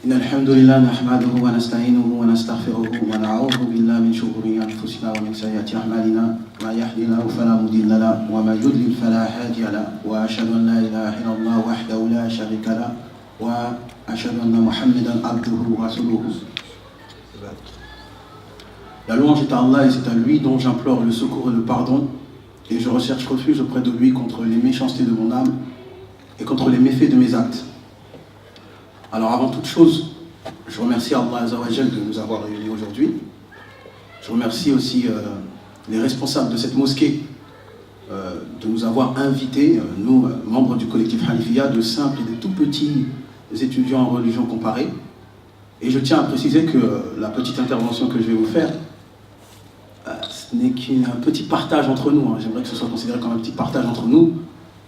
إن الحمد لله نحمده ونستعينه ونستغفره ونعوذ بالله من شرور أنفسنا ومن سيئات أعمالنا ما يهده الله فلا مضل له وما يضلل فلا هادي له وأشهد أن لا إله إلا الله وحده لا شريك له وأشهد أن محمدا عبده ورسوله. La louange est à Allah et c'est à lui dont j'implore le secours et le pardon et je recherche refuge auprès de lui contre les méchancetés de mon âme et contre les méfaits de mes actes. Alors avant toute chose, je remercie Allah Azzawajal de nous avoir réunis aujourd'hui. Je remercie aussi les responsables de cette mosquée de nous avoir invités, nous, membres du collectif Hanifiya, de simples et de tout petits étudiants en religion comparée. Et je tiens à préciser que la petite intervention que je vais vous faire, ce n'est qu'un petit partage entre nous. J'aimerais que ce soit considéré comme un petit partage entre nous,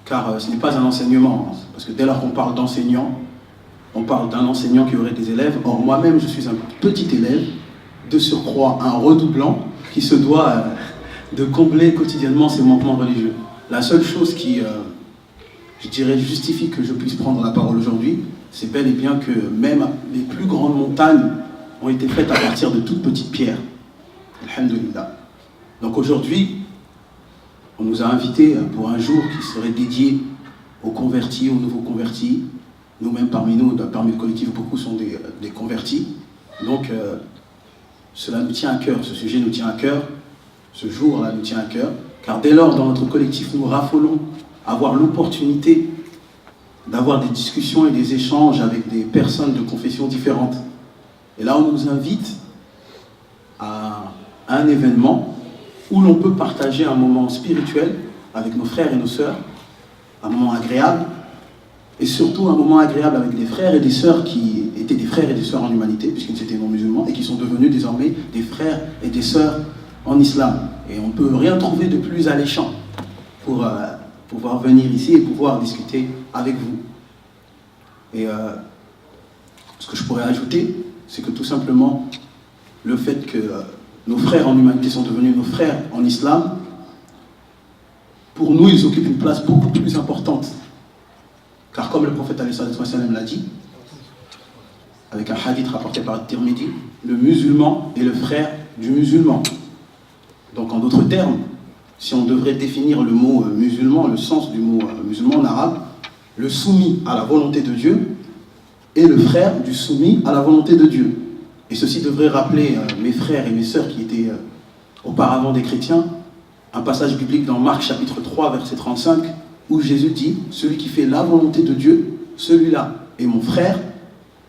car ce n'est pas un enseignement. Parce que dès lors qu'on parle d'enseignant, on parle d'un enseignant qui aurait des élèves. Or, moi-même, je suis un petit élève, de surcroît un redoublant, qui se doit de combler quotidiennement ses manquements religieux. La seule chose qui, je dirais, justifie que je puisse prendre la parole aujourd'hui, c'est bel et bien que même les plus grandes montagnes ont été faites à partir de toutes petites pierres. Alhamdulillah. Donc aujourd'hui, on nous a invités pour un jour qui serait dédié aux convertis, aux nouveaux convertis. Nous-mêmes, parmi nous, parmi le collectif, beaucoup sont des convertis. Donc, cela nous tient à cœur, ce sujet nous tient à cœur, ce jour-là nous tient à cœur, car dès lors, dans notre collectif, nous raffolons avoir l'opportunité d'avoir des discussions et des échanges avec des personnes de confessions différentes. Et là, on nous invite à un événement où l'on peut partager un moment spirituel avec nos frères et nos sœurs, un moment agréable, et surtout un moment agréable avec des frères et des sœurs qui étaient des frères et des sœurs en humanité, puisqu'ils étaient non musulmans, et qui sont devenus désormais des frères et des sœurs en islam. Et on ne peut rien trouver de plus alléchant pour pouvoir venir ici et pouvoir discuter avec vous. Et ce que je pourrais ajouter, c'est que tout simplement, le fait que nos frères en humanité sont devenus nos frères en islam, pour nous, ils occupent une place beaucoup plus importante. Car comme le prophète l'a dit, avec un hadith rapporté par Tirmidhi, le musulman est le frère du musulman. Donc en d'autres termes, si on devrait définir le mot musulman, le sens du mot musulman en arabe, le soumis à la volonté de Dieu est le frère du soumis à la volonté de Dieu. Et ceci devrait rappeler mes frères et mes sœurs qui étaient auparavant des chrétiens, un passage biblique dans Marc chapitre 3 verset 35, où Jésus dit, celui qui fait la volonté de Dieu, celui-là est mon frère,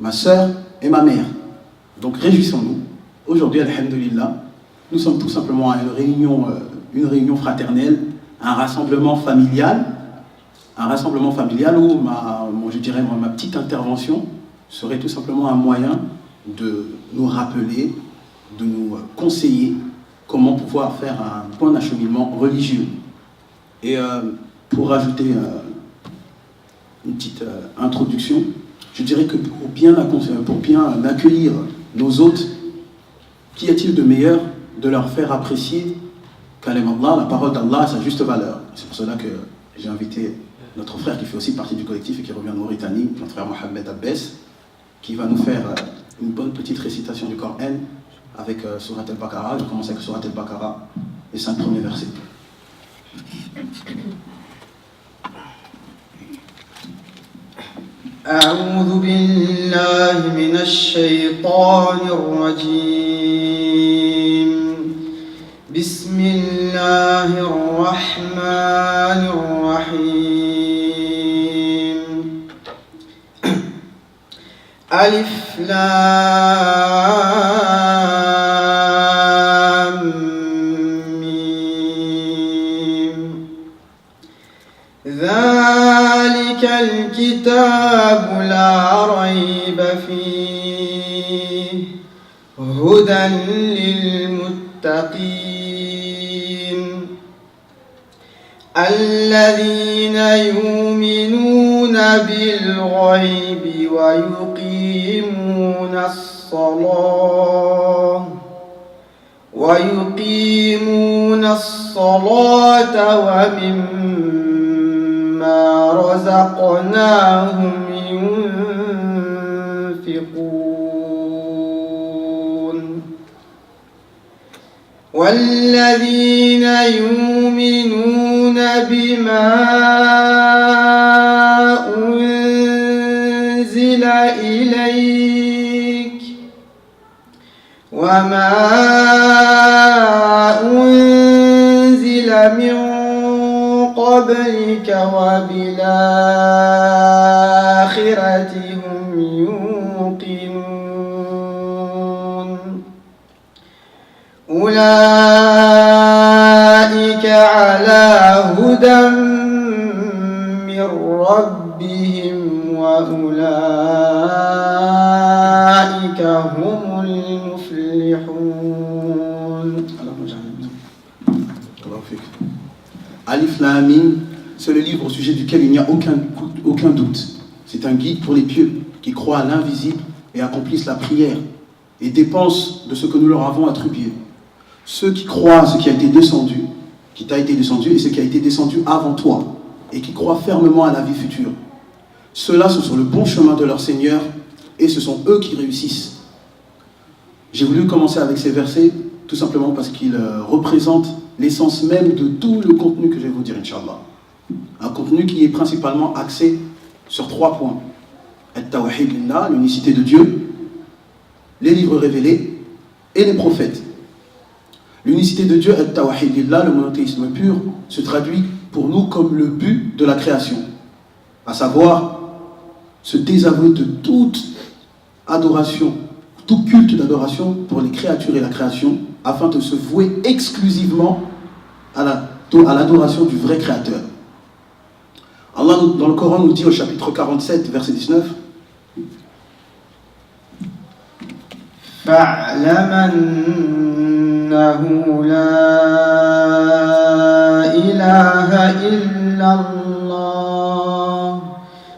ma sœur et ma mère. Donc réjouissons-nous. Aujourd'hui, alhamdulillah, nous sommes tout simplement à une réunion fraternelle, un rassemblement familial où je dirais ma petite intervention serait tout simplement un moyen de nous rappeler, de nous conseiller comment pouvoir faire un point d'acheminement religieux. Et pour rajouter une petite introduction, je dirais que pour bien accueillir nos hôtes, qu'y a-t-il de meilleur de leur faire apprécier Kalam Allah, la parole d'Allah, à sa juste valeur. C'est pour cela que j'ai invité notre frère qui fait aussi partie du collectif et qui revient de Mauritanie, notre frère Mohamed Abbès, qui va nous faire une bonne petite récitation du Coran avec Surat al-Baqarah. Je commence avec Surat al-Baqarah, les 5 premiers versets. أعوذ بالله من الشيطان الرجيم بسم الله الرحمن الرحيم ألف لام ميم ذلك الكتاب لا ريب فيه هدى للمتقين الذين يؤمنون بالغيب ويقيمون الصلاة ومما رزقناهم ينفقون ينفقون والذين يؤمنون بما أنزل إليك وما أنزل من قبلك وبالآخرة هم يوقنون أولئك على هدى من ربهم وأولئك هم المفلحون. Alif Lam Mim, c'est le livre au sujet duquel il n'y a aucun doute. C'est un guide pour les pieux qui croient à l'invisible et accomplissent la prière et dépensent de ce que nous leur avons attribué. Ceux qui croient à ce qui a été descendu, qui t'a été descendu et ce qui a été descendu avant toi, et qui croient fermement à la vie future. Ceux-là sont sur le bon chemin de leur Seigneur et ce sont eux qui réussissent. J'ai voulu commencer avec ces versets tout simplement parce qu'ils représentent l'essence même de tout le contenu que je vais vous dire, Inch'Allah. Un contenu qui est principalement axé sur 3 points. At-Tawhid Lillah, l'unicité de Dieu, les livres révélés et les prophètes. L'unicité de Dieu, At-Tawhid Lillah, le monothéisme pur, se traduit pour nous comme le but de la création. À savoir, se désavouer de toute adoration, tout culte d'adoration pour les créatures et la création, afin de se vouer exclusivement à l'adoration du vrai Créateur. Allah, dans le Coran, nous dit au chapitre 47, verset 19, فَاعْلَمْ أَنَّهُ لَا إِلَهَ إِلَّا اللَّهُ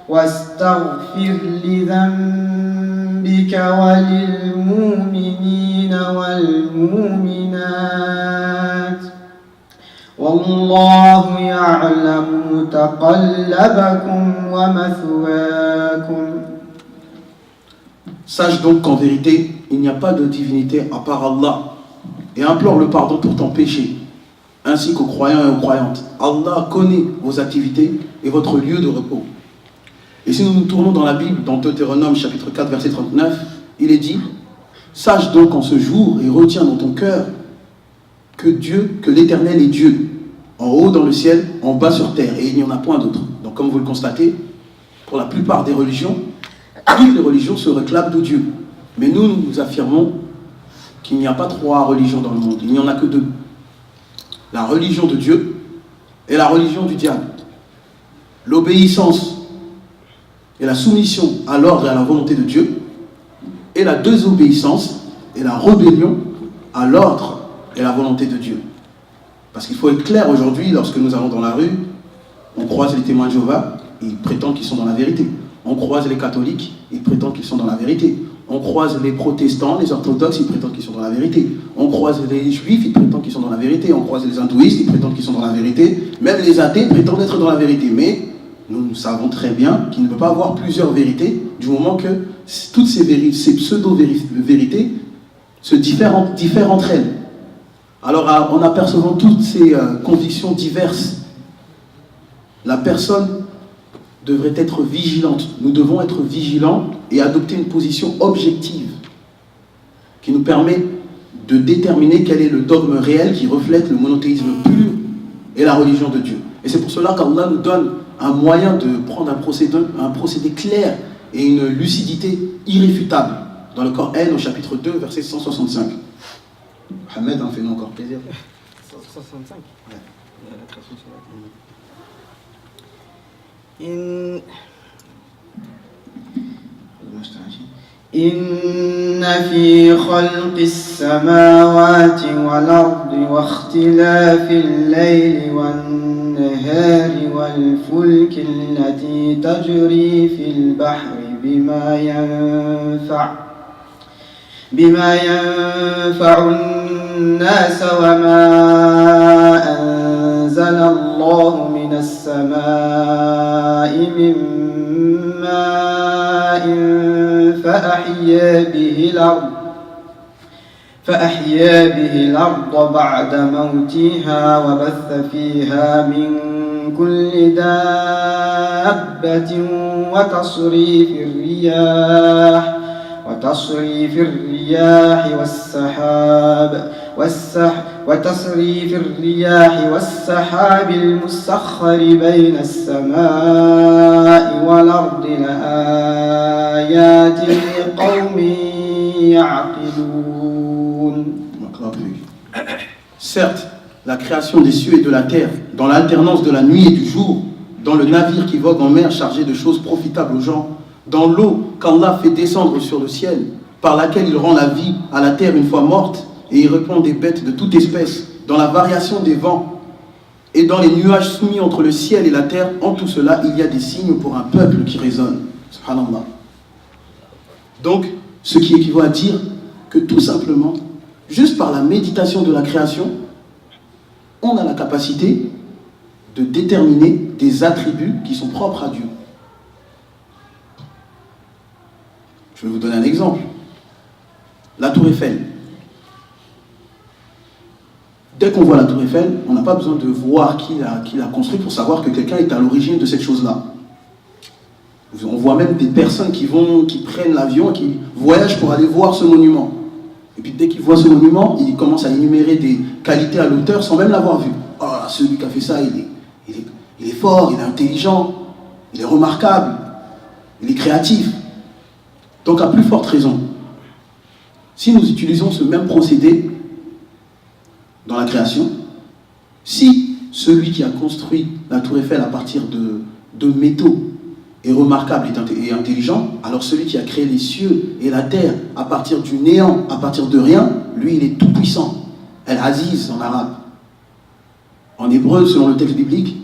وَاسْتَغْفِرْ لِذَنبِكَ وَلِلْمُؤْمِنِينَ وَالْمُؤْمِنَاتِ وَاللَّهُ يَعْلَمُ مُتَقَلَّبَكُمْ وَمَثْوَاكُمْ. Sache donc qu'en vérité, il n'y a pas de divinité à part Allah, et implore le pardon pour ton péché, ainsi qu'aux croyants et aux croyantes. Allah connaît vos activités et votre lieu de repos. Et si nous nous tournons dans la Bible, dans Deutéronome chapitre 4, verset 39, il est dit, sache donc en ce jour et retiens dans ton cœur que l'Éternel est Dieu, en haut dans le ciel, en bas sur terre, et il n'y en a point d'autre. Donc comme vous le constatez, pour la plupart des religions, toutes les religions se réclament de Dieu. Mais nous affirmons qu'il n'y a pas 3 religions dans le monde, il n'y en a que 2. La religion de Dieu et la religion du diable. L'obéissance et la soumission à l'ordre et à la volonté de Dieu, et la désobéissance et la rébellion à l'ordre et la volonté de Dieu. Parce qu'il faut être clair aujourd'hui, lorsque nous allons dans la rue, on croise les témoins de Jéhovah, ils prétendent qu'ils sont dans la vérité. On croise les catholiques, ils prétendent qu'ils sont dans la vérité. On croise les protestants, les orthodoxes, ils prétendent qu'ils sont dans la vérité. On croise les juifs, ils prétendent qu'ils sont dans la vérité. On croise les hindouistes, ils prétendent qu'ils sont dans la vérité. Même les athées prétendent être dans la vérité. Mais nous savons très bien qu'il ne peut pas avoir plusieurs vérités, du moment que toutes ces pseudo-vérités se diffèrent entre elles. Alors, en apercevant toutes ces convictions diverses, la personne devrait être vigilante. Nous devons être vigilants et adopter une position objective qui nous permet de déterminer quel est le dogme réel qui reflète le monothéisme pur et la religion de Dieu. Et c'est pour cela qu'Allah nous donne un moyen de prendre un procédé clair et une lucidité irréfutable dans le Coran au chapitre 2, verset 165. Mohamed, fais-nous encore plaisir. 165. Ouais. إن في خلق السماوات والأرض واختلاف الليل والنهار والفلك التي تجري في البحر بما ينفع الناس وما أنزل الله من السماء من ماء فأحيا به الأرض بعد موتها وبث فيها من كل دابة وتصريف الرياح والسحاب المسخر بين السماء والأرض لآيات لقوم يعقلون. Certes, la création des cieux et de la terre, dans l'alternance de la nuit et du jour, dans le navire qui vogue en mer chargé de choses profitables aux gens, dans l'eau qu'Allah fait descendre sur le ciel, par laquelle il rend la vie à la terre une fois morte, et il répand des bêtes de toute espèce, dans la variation des vents, et dans les nuages soumis entre le ciel et la terre, en tout cela, il y a des signes pour un peuple qui raisonne. Subhanallah. Donc, ce qui équivaut à dire que tout simplement, juste par la méditation de la création, on a la capacité de déterminer des attributs qui sont propres à Dieu. Je vais vous donner un exemple. La tour Eiffel. Dès qu'on voit la tour Eiffel, on n'a pas besoin de voir qui l'a construite pour savoir que quelqu'un est à l'origine de cette chose-là. On voit même des personnes qui prennent l'avion et qui voyagent pour aller voir ce monument. Et puis dès qu'ils voient ce monument, ils commencent à énumérer des qualités à l'auteur sans même l'avoir vu. Oh, celui qui a fait ça, il est fort, il est intelligent, il est remarquable, il est créatif. Donc à plus forte raison, si nous utilisons ce même procédé dans la création, si celui qui a construit la tour Eiffel à partir de métaux est remarquable et intelligent, alors celui qui a créé les cieux et la terre à partir du néant, à partir de rien, lui il est tout puissant. El-Aziz en arabe. En hébreu, selon le texte biblique,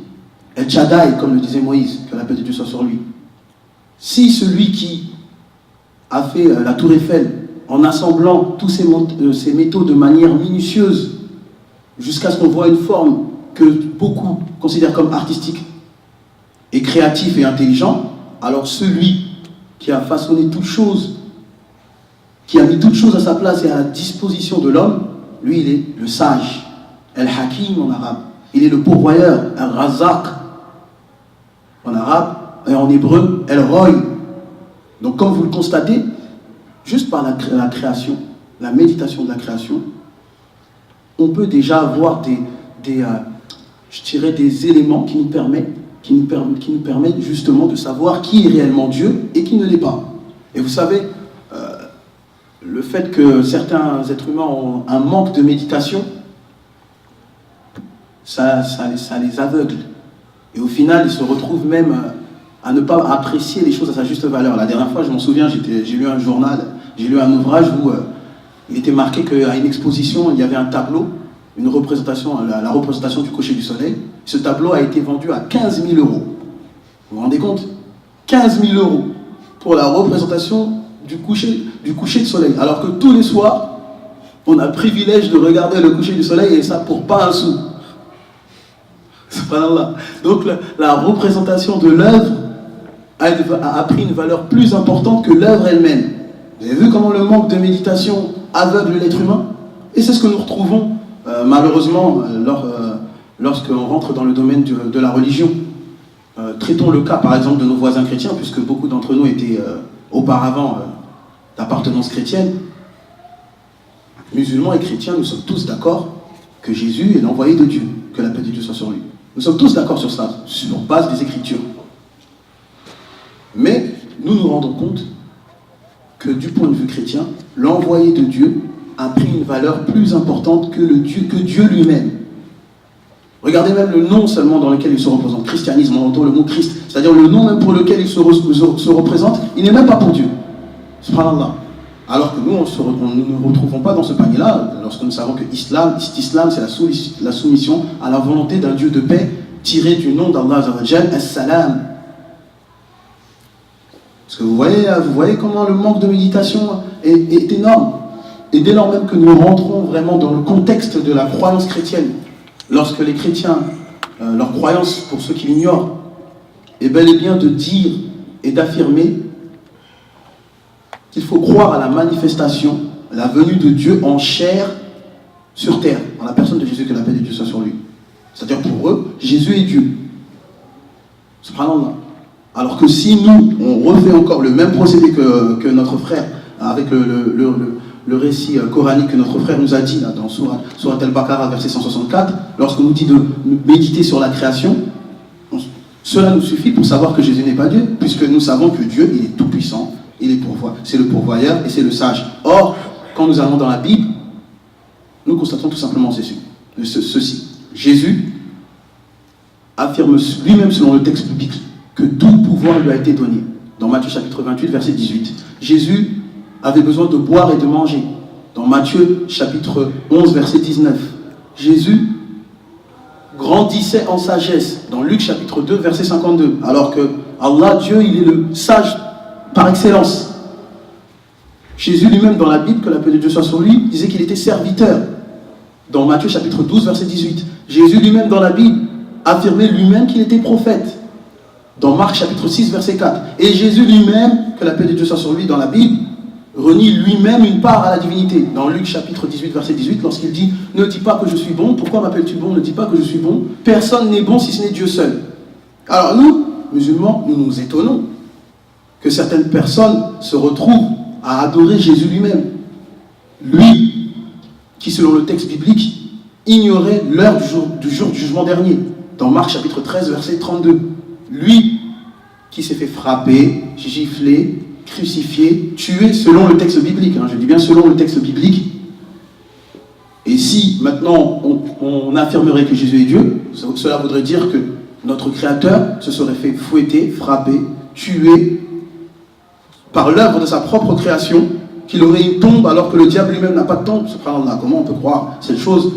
El-Shaddai, comme le disait Moïse, que la paix de Dieu soit sur lui. Si celui qui a fait la tour Eiffel en assemblant tous ces métaux de manière minutieuse jusqu'à ce qu'on voit une forme que beaucoup considèrent comme artistique et créatif et intelligent, alors celui qui a façonné toute chose, qui a mis toute chose à sa place et à la disposition de l'homme, lui il est le sage, El-Hakim en arabe, il est le pourvoyeur, El-Razaq en arabe, et en hébreu, El-Roy. Donc comme vous le constatez, juste par la création, la méditation de la création, on peut déjà avoir des éléments qui nous permettent justement de savoir qui est réellement Dieu et qui ne l'est pas. Et vous savez, le fait que certains êtres humains ont un manque de méditation, ça les aveugle. Et au final, ils se retrouvent même à ne pas apprécier les choses à sa juste valeur. La dernière fois, je m'en souviens, j'ai lu un journal, j'ai lu un ouvrage où il était marqué qu'à une exposition, il y avait un tableau, une représentation, la représentation du coucher du soleil. Ce tableau a été vendu à 15 000 €. Vous vous rendez compte? 15 000 € pour la représentation du coucher du soleil. Alors que tous les soirs, on a le privilège de regarder le coucher du soleil et ça pour pas un sou. Subhanallah. Donc la représentation de l'œuvre a pris une valeur plus importante que l'œuvre elle-même. Vous avez vu comment le manque de méditation aveugle l'être humain? Et c'est ce que nous retrouvons malheureusement lorsqu'on rentre dans le domaine de la religion. Traitons le cas par exemple de nos voisins chrétiens, puisque beaucoup d'entre nous étaient auparavant d'appartenance chrétienne. Musulmans et chrétiens, nous sommes tous d'accord que Jésus est l'envoyé de Dieu, que la paix de Dieu soit sur lui. Nous sommes tous d'accord sur ça, sur base des Écritures. Mais nous nous rendons compte que du point de vue chrétien, l'envoyé de Dieu a pris une valeur plus importante que Dieu lui-même. Regardez même le nom seulement dans lequel il se représente. Christianisme, on entend le mot Christ, c'est-à-dire le nom même pour lequel il se représente, il n'est même pas pour Dieu. Subhanallah. Alors que nous, nous ne nous retrouvons pas dans ce panier-là, lorsque nous savons que l'islam, c'est la soumission à la volonté d'un Dieu de paix, tiré du nom d'Allah Azza wa Jal, As-Salam. Parce que vous voyez comment le manque de méditation est énorme. Et dès lors même que nous rentrons vraiment dans le contexte de la croyance chrétienne, lorsque les chrétiens, leur croyance, pour ceux qui l'ignorent, est bel et bien de dire et d'affirmer qu'il faut croire à la manifestation, la venue de Dieu en chair sur terre, en la personne de Jésus, que la paix de Dieu soit sur lui. C'est-à-dire pour eux, Jésus est Dieu. Subhanallah. Alors que si nous, on refait encore le même procédé que notre frère, avec le récit coranique que notre frère nous a dit là, dans Surat Al-Baqarah, verset 164, lorsqu'on nous dit de méditer sur la création, cela nous suffit pour savoir que Jésus n'est pas Dieu, puisque nous savons que Dieu, il est tout-puissant, il est pourvoyeur, c'est le pourvoyeur et c'est le sage. Or, quand nous allons dans la Bible, nous constatons tout simplement ceci. Jésus affirme lui-même selon le texte biblique que tout pouvoir lui a été donné. Dans Matthieu chapitre 28, verset 18. Jésus avait besoin de boire et de manger. Dans Matthieu chapitre 11, verset 19. Jésus grandissait en sagesse. Dans Luc chapitre 2, verset 52. Alors que Allah, Dieu, il est le sage par excellence. Jésus lui-même, dans la Bible, que la paix de Dieu soit sur lui, disait qu'il était serviteur. Dans Matthieu chapitre 12, verset 18. Jésus lui-même, dans la Bible, affirmait lui-même qu'il était prophète. Dans Marc chapitre 6, verset 4. Et Jésus lui-même, que la paix de Dieu soit sur lui, dans la Bible, renie lui-même une part à la divinité. Dans Luc chapitre 18, verset 18, lorsqu'il dit « Ne dis pas que je suis bon, pourquoi m'appelles-tu bon? Ne dis pas que je suis bon. Personne n'est bon si ce n'est Dieu seul. » Alors nous, musulmans, nous nous étonnons que certaines personnes se retrouvent à adorer Jésus lui-même. Lui, qui selon le texte biblique, ignorait l'heure du jour du jugement dernier. Dans Marc chapitre 13, verset 32. Lui, qui s'est fait frapper, gifler, crucifié, tué selon le texte biblique. Je dis bien selon le texte biblique. Et si maintenant on affirmerait que Jésus est Dieu, cela voudrait dire que notre Créateur se serait fait fouetter, frapper, tuer par l'œuvre de sa propre création, qu'il aurait une tombe alors que le diable lui-même n'a pas de tombe. Subhanallah, comment on peut croire cette chose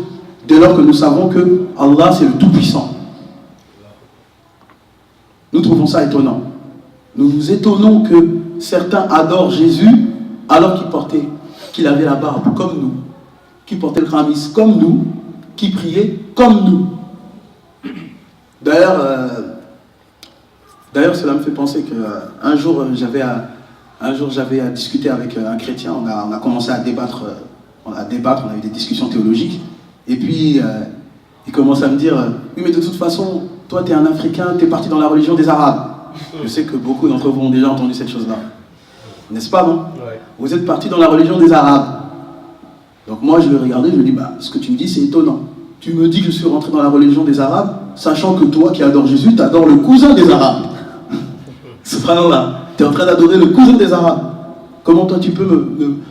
dès lors que nous savons que Allah c'est le Tout-Puissant? Nous trouvons ça étonnant. Nous nous étonnons que certains adorent Jésus alors qu'il avait la barbe comme nous, qu'il portait le khamis comme nous, qu'il priait comme nous. D'ailleurs, cela me fait penser qu'un jour j'avais à discuter avec un chrétien, on a commencé à débattre, on a eu des discussions théologiques, et puis il commence à me dire « Oui, mais de toute façon, toi tu es un Africain, tu es parti dans la religion des Arabes. » Je sais que beaucoup d'entre vous ont déjà entendu cette chose-là. N'est-ce pas, non? Ouais. Vous êtes parti dans la religion des Arabes. Donc moi je le regardais, je lui dis ce que tu me dis c'est étonnant. Tu me dis que je suis rentré dans la religion des Arabes, sachant que toi qui adores Jésus, tu adores le cousin des Arabes. Subhanallah. Tu es en train d'adorer le cousin des Arabes. Comment toi tu peux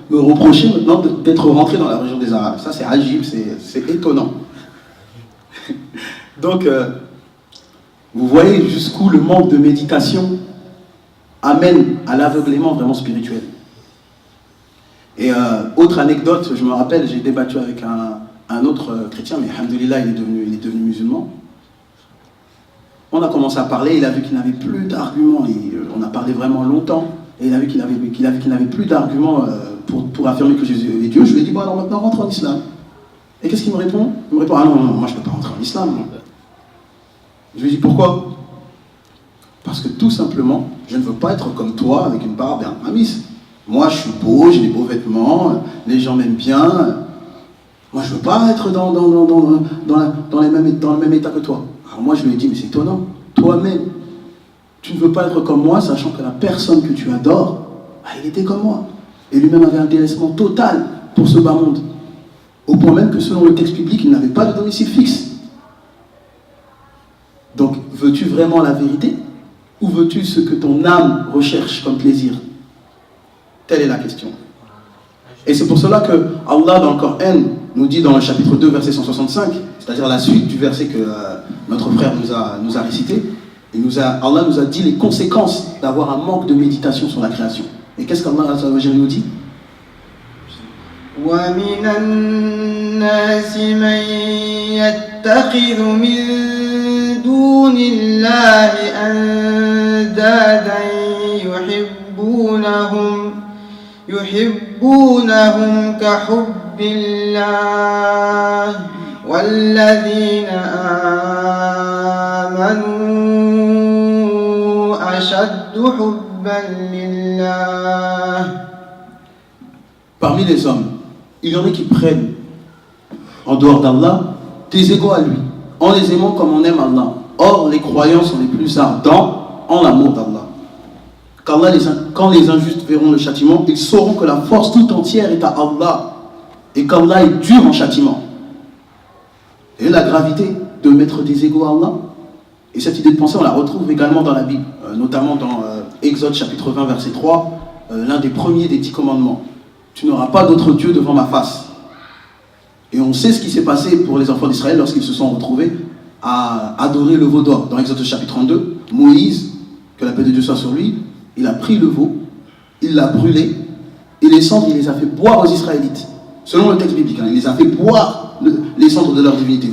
me reprocher maintenant d'être rentré dans la religion des Arabes? Ça c'est agib, c'est étonnant. Donc, vous voyez jusqu'où le manque de méditation amène à l'aveuglement vraiment spirituel. Et autre anecdote, je me rappelle, j'ai débattu avec un autre chrétien, mais alhamdoulilah, il est devenu musulman. On a commencé à parler, il a vu qu'il n'avait plus d'arguments, on a parlé vraiment longtemps, et il a vu qu'il n'avait plus d'arguments pour affirmer que Jésus est Dieu. Je lui ai dit, bon alors maintenant rentre en islam. Et qu'est-ce qu'il me répond? Il me répond, ah non, moi je ne peux pas rentrer en islam. Je lui ai dit, pourquoi? Parce que tout simplement, je ne veux pas être comme toi avec une barbe et un khamis. Moi je suis beau, j'ai des beaux vêtements, les gens m'aiment bien. Moi je ne veux pas être dans le même état que toi. Alors moi je lui ai dit, mais c'est étonnant, toi-même, tu ne veux pas être comme moi, sachant que la personne que tu adores, il était comme moi. Et lui-même avait un délaissement total pour ce bas monde. Au point même que selon le texte biblique, il n'avait pas de domicile fixe. Donc, veux-tu vraiment la vérité? Ou veux-tu ce que ton âme recherche comme plaisir? Telle est la question. Et c'est pour cela que Allah, dans le Coran, nous dit dans le chapitre 2, verset 165, c'est-à-dire la suite du verset que notre frère nous a récité, Allah nous a dit les conséquences d'avoir un manque de méditation sur la création. Et qu'est-ce qu'Allah nous dit? وَمِنَ النَّاسِ مَن يَتَّخِذُ مِن دُونِ اللَّهِ أَندَادًا يُحِبُّونَهُمْ كَحُبِّ اللَّهِ وَالَّذِينَ آمَنُوا أَشَدُّ حُبًّا لِلَّهِ parmi les hommes, il y en a qui prennent en dehors d'Allah des égaux à lui, en les aimant comme on aime Allah. Or, les croyants sont les plus ardents en l'amour d'Allah. Quand les injustes verront le châtiment, ils sauront que la force tout entière est à Allah et qu'Allah est dur en châtiment. Et la gravité de mettre des égaux à Allah. Et cette idée de pensée, on la retrouve également dans la Bible, notamment dans Exode chapitre 20, verset 3, l'un des premiers des 10 commandements. Tu n'auras pas d'autre Dieu devant ma face. Et on sait ce qui s'est passé pour les enfants d'Israël lorsqu'ils se sont retrouvés à adorer le veau d'or. Dans Exode chapitre 32, Moïse, que la paix de Dieu soit sur lui, il a pris le veau, il l'a brûlé, et les cendres, il les a fait boire aux Israélites. Selon le texte biblique, il les a fait boire les cendres de leur divinité.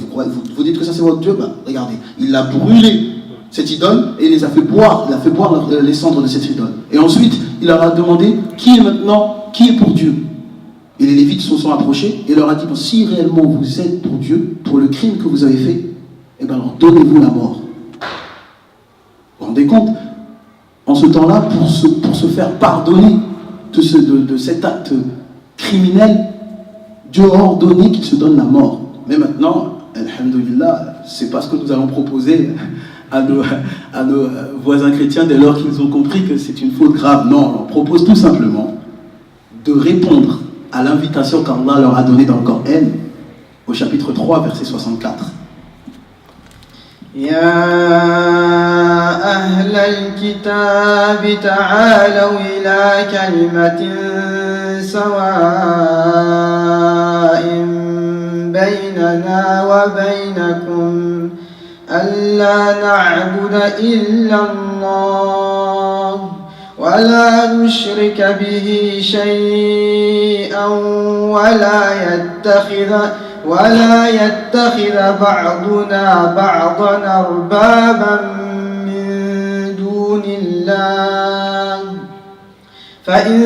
Vous dites que ça c'est votre Dieu? Regardez, il l'a brûlé, cette idole, et il les a fait boire, il a fait boire les cendres de cette idole. Et ensuite, il leur a demandé, qui est pour Dieu? Et les Lévites se sont approchés et leur a dit, si réellement vous êtes pour Dieu, pour le crime que vous avez fait, eh bien alors donnez-vous la mort. Vous vous rendez compte? En ce temps-là, pour se faire pardonner de cet acte criminel, Dieu a ordonné qu'il se donne la mort. Mais maintenant, alhamdoulilah, c'est pas ce que nous allons proposer à nos voisins chrétiens dès lors qu'ils ont compris que c'est une faute grave. Non, on leur propose tout simplement de répondre à l'invitation qu'Allah leur a donnée dans le Coran, au chapitre 3, verset 64. يا أهل الكتاب تعالوا إلى كلمة سواء بيننا وبينكم ألا نعبد إلا الله ولا نشرك به شيئا ولا يتخذ بعضنا بعضا أربابا من دون الله فإن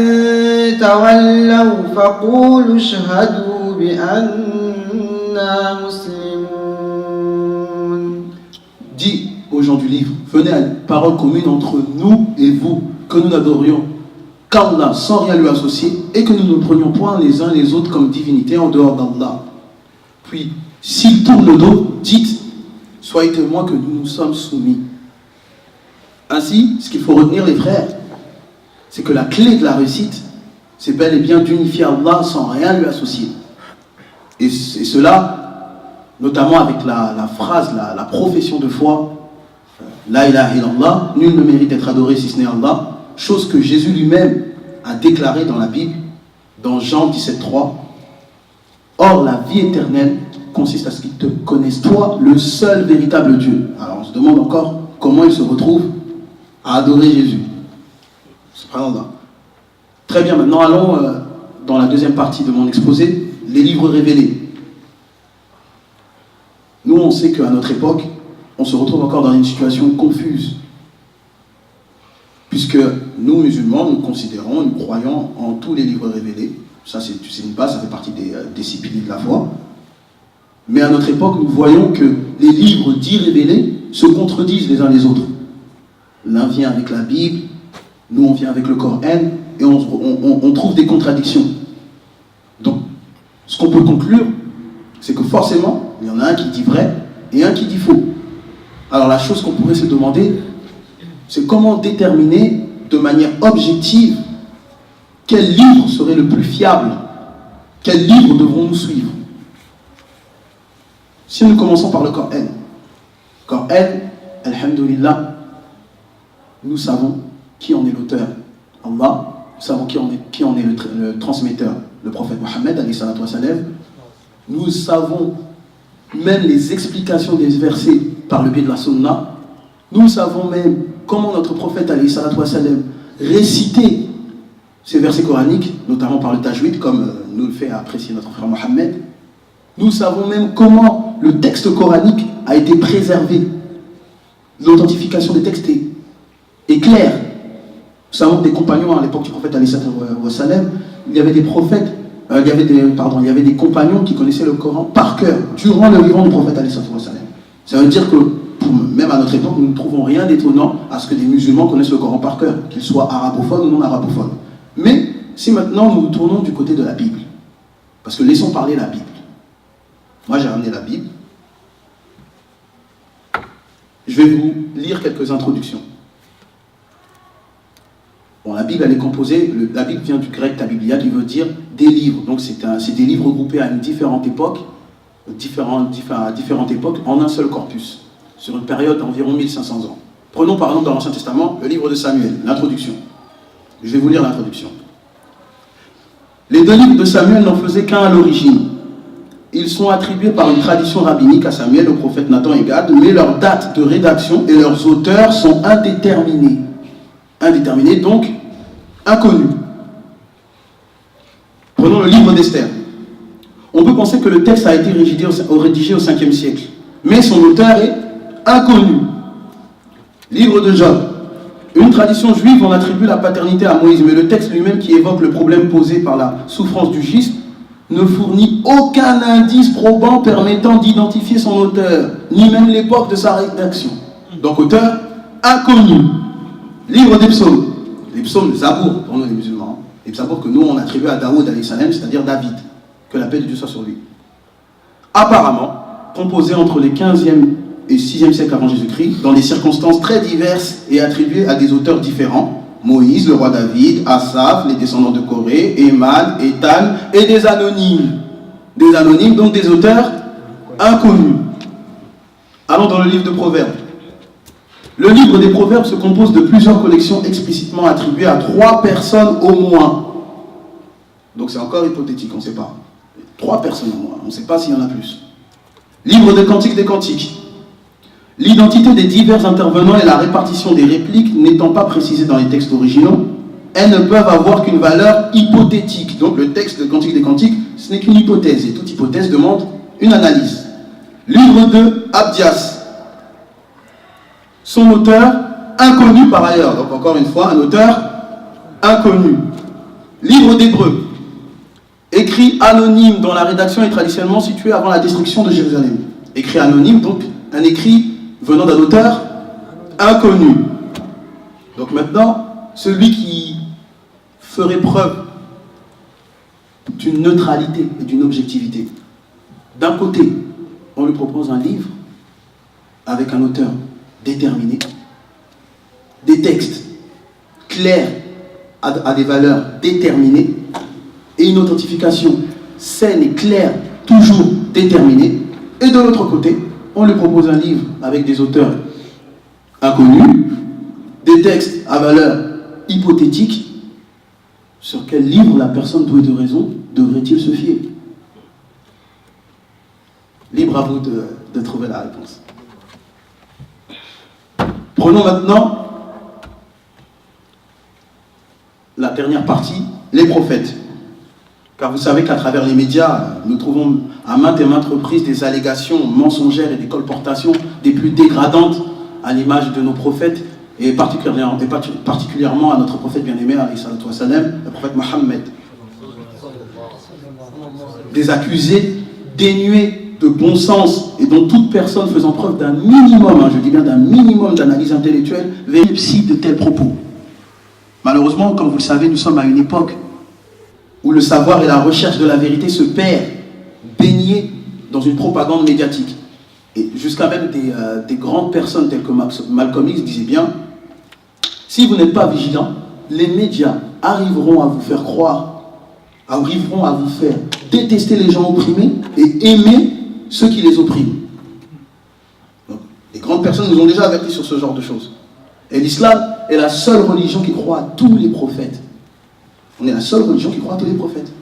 تولوا فقولوا اشهدوا بأننا مسلمون. Dis aux gens du livre, venez à une parole commune entre nous et vous, que nous n'adorions qu'Allah sans rien lui associer et que nous ne prenions point les uns les autres comme divinités en dehors d'Allah. Puis, s'ils tournent le dos, dites, soyez témoins que nous nous sommes soumis. Ainsi, ce qu'il faut retenir, les frères, c'est que la clé de la réussite, c'est bel et bien d'unifier Allah sans rien lui associer. Et cela, notamment avec la phrase, la profession de foi, La ilaha illallah, nul ne mérite d'être adoré si ce n'est Allah, chose que Jésus lui-même a déclaré dans la Bible, dans Jean 17,3. Or, la vie éternelle consiste à ce qu'ils te connaissent, toi, le seul véritable Dieu. Alors, on se demande encore comment ils se retrouvent à adorer Jésus. Subhanallah. Très bien, maintenant allons dans la deuxième partie de mon exposé, les livres révélés. Nous, on sait qu'à notre époque, on se retrouve encore dans une situation confuse. Puisque nous, musulmans, nous considérons, nous croyons en tous les livres révélés. Ça, c'est une base, ça fait partie des 6 piliers de la foi. Mais à notre époque, nous voyons que les livres dits révélés se contredisent les uns les autres. L'un vient avec la Bible, nous on vient avec le Coran, et on trouve des contradictions. Donc, ce qu'on peut conclure, c'est que forcément, il y en a un qui dit vrai et un qui dit faux. Alors la chose qu'on pourrait se demander, c'est comment déterminer de manière objective quel livre serait le plus fiable, quel livre devrons-nous suivre. Si nous commençons par le Coran, alhamdoulilah, nous savons qui en est l'auteur, Allah, nous savons qui en est le transmetteur, le prophète Mohammed, alayhi salatu wa salam. Nous savons même les explications des versets par le biais de la sunna. Nous savons même comment notre prophète, alayhi salatu wa salam, récitait ces versets coraniques, notamment par le tajwid, comme nous le fait apprécier notre frère Mohammed. Nous savons même comment le texte coranique a été préservé. L'authentification des textes est claire. Nous savons que des compagnons à l'époque du prophète alayhi salatu wa salam, il y avait des prophètes, il y avait des compagnons qui connaissaient le Coran par cœur durant le vivant du prophète alayhi salatu wa salam. Ça veut dire que même à notre époque, nous ne trouvons rien d'étonnant à ce que des musulmans connaissent le Coran par cœur, qu'ils soient arabophones ou non arabophones. Mais si maintenant nous tournons du côté de la Bible, parce que laissons parler la Bible. Moi j'ai ramené la Bible. Je vais vous lire quelques introductions. Bon, la Bible, elle est composée, la Bible vient du grec tabiblia, qui veut dire des livres. Donc c'est des livres regroupés à différentes époques en un seul corpus, sur une période d'environ 1500 ans. Prenons par exemple dans l'Ancien Testament le livre de Samuel, l'introduction. Je vais vous lire l'introduction. Les 2 livres de Samuel n'en faisaient qu'un à l'origine. Ils sont attribués par une tradition rabbinique à Samuel, au prophète Nathan et Gad, mais leurs dates de rédaction et leurs auteurs sont indéterminés. Indéterminés, donc inconnus. Prenons le livre d'Esther. On peut penser que le texte a été rédigé au 5e siècle, mais son auteur est inconnu. Livre de Job. Une tradition juive en attribue la paternité à Moïse, mais le texte lui-même qui évoque le problème posé par la souffrance du schisme ne fournit aucun indice probant permettant d'identifier son auteur, ni même l'époque de sa rédaction. Donc auteur inconnu. Livre des psaumes. Les psaumes, les Zabour pour nous les musulmans. Les Zabour que nous on attribue à Daoud alayhi salam, c'est-à-dire David. Que la paix de Dieu soit sur lui. Apparemment, composé entre les 15e et 6e siècle avant Jésus-Christ, dans des circonstances très diverses et attribué à des auteurs différents. Moïse, le roi David, Asaph, les descendants de Corée, Éman, Étan, et des anonymes. Des anonymes, donc des auteurs inconnus. Allons dans le livre de Proverbes. Le livre des Proverbes se compose de plusieurs collections explicitement attribuées à 3 personnes au moins. Donc c'est encore hypothétique, on ne sait pas. 3 personnes au moins, on ne sait pas s'il y en a plus. Livre des Cantiques des Cantiques. L'identité des divers intervenants et la répartition des répliques n'étant pas précisées dans les textes originaux, elles ne peuvent avoir qu'une valeur hypothétique. Donc le texte de Cantique des Cantiques, ce n'est qu'une hypothèse, et toute hypothèse demande une analyse. Livre de Abdias. Son auteur, inconnu par ailleurs. Donc encore une fois, un auteur inconnu. Livre d'Hébreux. Écrit anonyme, dont la rédaction est traditionnellement située avant la destruction de Jérusalem. Écrit anonyme, donc un écrit venant d'un auteur inconnu. Donc maintenant, celui qui ferait preuve d'une neutralité et d'une objectivité. D'un côté, on lui propose un livre avec un auteur déterminé, des textes clairs à des valeurs déterminées et une authentification saine et claire, toujours déterminée. Et de l'autre côté, on lui propose un livre avec des auteurs inconnus, des textes à valeur hypothétique. Sur quel livre la personne douée de raison devrait-il se fier? Libre à vous de trouver la réponse. Prenons maintenant la dernière partie, les prophètes. Car vous savez qu'à travers les médias, nous trouvons à maintes et maintes reprises des allégations mensongères et des colportations des plus dégradantes à l'image de nos prophètes, et particulièrement à notre prophète bien-aimé, le prophète Mohammed. Des accusés dénués de bon sens et dont toute personne faisant preuve d'un minimum, je dis bien d'un minimum d'analyse intellectuelle, vérifie de tels propos. Malheureusement, comme vous le savez, nous sommes à une époque où le savoir et la recherche de la vérité se perdent, baignés dans une propagande médiatique. Et jusqu'à même des grandes personnes telles que Malcolm X disaient bien, si vous n'êtes pas vigilant, les médias arriveront à vous faire croire, arriveront à vous faire détester les gens opprimés et aimer ceux qui les oppriment. Donc, les grandes personnes nous ont déjà avertis sur ce genre de choses. Et l'islam est la seule religion qui croit à tous les prophètes. On est la seule religion qui croit à tous les prophètes.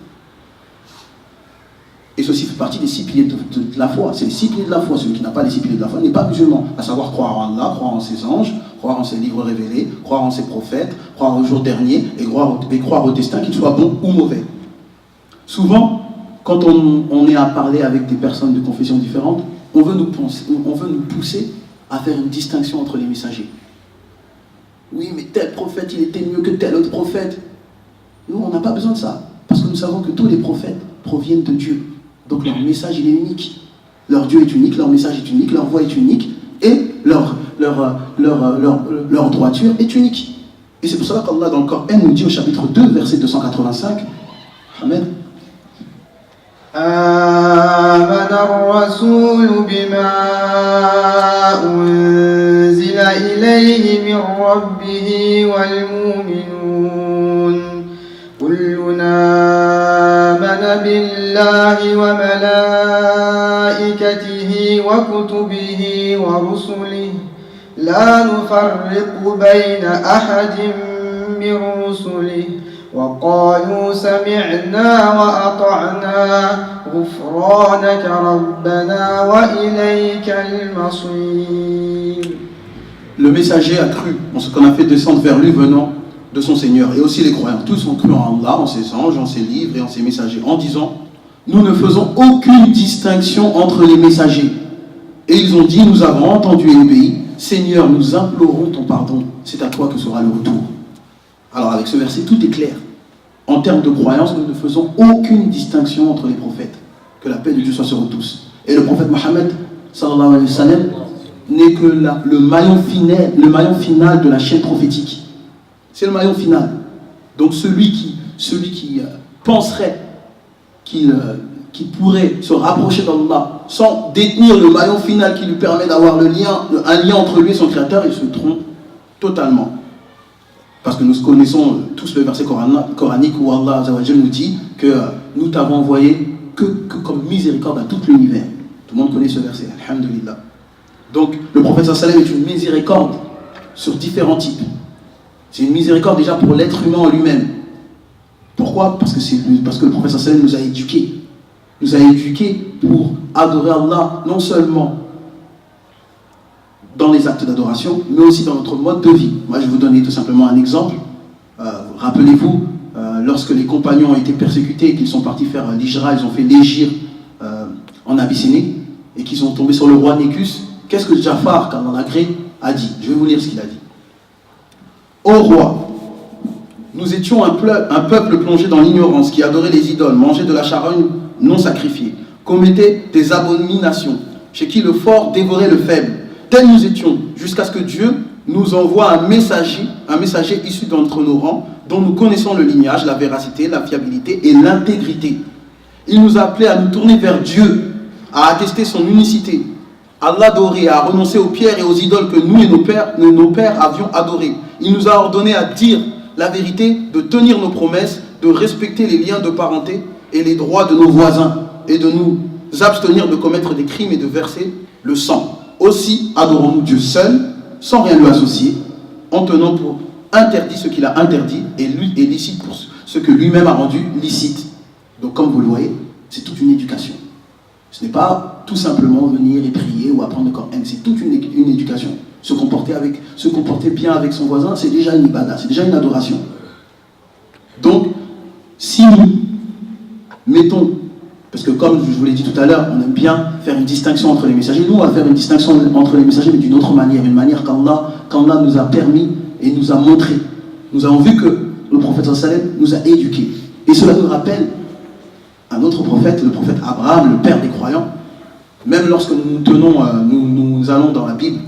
Et ceci fait partie des 6 piliers de la foi. C'est les 6 piliers de la foi. Celui qui n'a pas les 6 piliers de la foi n'est pas musulman. À savoir croire en Allah, croire en ses anges, croire en ses livres révélés, croire en ses prophètes, croire au jour dernier et croire au destin, qu'il soit bon ou mauvais. Souvent, quand on est à parler avec des personnes de confessions différentes, on veut nous pousser à faire une distinction entre les messagers. Oui, mais tel prophète, il était mieux que tel autre prophète. Nous, on n'a pas besoin de ça. Parce que nous savons que tous les prophètes proviennent de Dieu. Donc leur message, il est unique. Leur Dieu est unique, leur message est unique, leur voix est unique, et leur droiture est unique. Et c'est pour cela qu'Allah dans le Coran nous dit au chapitre 2, verset 285, Ahmed. آمن الرسول بما أنزل إليه من ربه والمؤمنون كلنا آمن بالله وملائكته وكتبه ورسله لا نفرق بين أحد من رسله وقالوا سمعنا وأطعنا غفرانك ربنا وإليك المصير. Le messager a cru en ce qu'on a fait descendre vers lui venant de son Seigneur. Et aussi les croyants. Tous ont cru en Allah, en ses anges, en ses livres et en ses messagers, en disant, nous ne faisons aucune distinction entre les messagers. Et ils ont dit, nous avons entendu et obéi. Seigneur, nous implorons ton pardon. C'est à toi que sera le retour. Alors avec ce verset, tout est clair. En termes de croyance, nous ne faisons aucune distinction entre les prophètes. Que la paix de Dieu soit sur eux tous. Et le prophète Mohammed, sallallahu alayhi wa sallam, n'est que le maillon final de la chaîne prophétique. C'est le maillon final. Donc celui qui penserait qu'il pourrait se rapprocher d'Allah sans détenir le maillon final qui lui permet d'avoir un lien entre lui et son Créateur, il se trompe totalement. Parce que nous connaissons tous le verset coranique où Allah Azza wa Jal nous dit que nous t'avons envoyé que comme miséricorde à tout l'univers. Tout le monde connaît ce verset, alhamdulillah. Donc le prophète sallallahu alayhi wa sallam est une miséricorde sur différents types. C'est une miséricorde déjà pour l'être humain en lui-même. Pourquoi ? Parce que le prophète sallallahu alayhi wa sallam nous a éduqués. Nous a éduqués pour adorer Allah non seulement dans les actes d'adoration, mais aussi dans notre mode de vie. Moi, je vais vous donner tout simplement un exemple. Rappelez-vous, lorsque les compagnons ont été persécutés et qu'ils sont partis faire l'Hijra, ils ont fait l'Hégire en Abyssinie, et qu'ils sont tombés sur le roi Nécus, qu'est-ce que Jafar, quand on a créé, a dit ? Je vais vous lire ce qu'il a dit. Ô roi, nous étions un peuple plongé dans l'ignorance, qui adorait les idoles, mangeait de la charogne non sacrifiée, commettait des abominations, chez qui le fort dévorait le faible. Tels nous étions, jusqu'à ce que Dieu nous envoie un messager issu d'entre nos rangs, dont nous connaissons le lignage, la véracité, la fiabilité et l'intégrité. Il nous a appelés à nous tourner vers Dieu, à attester son unicité, à l'adorer, à renoncer aux pierres et aux idoles que nous et nos pères avions adorées. Il nous a ordonné à dire la vérité, de tenir nos promesses, de respecter les liens de parenté et les droits de nos voisins, et de nous abstenir de commettre des crimes et de verser le sang. Aussi adorons-nous Dieu seul, sans rien lui associer, en tenant pour interdit ce qu'il a interdit et licite pour ce que lui-même a rendu licite. Donc comme vous le voyez, c'est toute une éducation. Ce n'est pas tout simplement venir et prier ou apprendre le Coran, c'est toute une éducation. Se comporter bien avec son voisin, c'est déjà une ibada, c'est déjà une adoration. Donc, si nous mettons, parce que comme je vous l'ai dit tout à l'heure, on aime bien faire une distinction entre les messagers. Nous, on va faire une distinction entre les messagers, mais d'une autre manière, une manière qu'Allah nous a permis et nous a montré. Nous avons vu que le prophète sallallahu alayhi wa sallam nous a éduqués. Et cela nous rappelle un autre prophète, le prophète Abraham, le père des croyants. Même lorsque nous allons dans la Bible,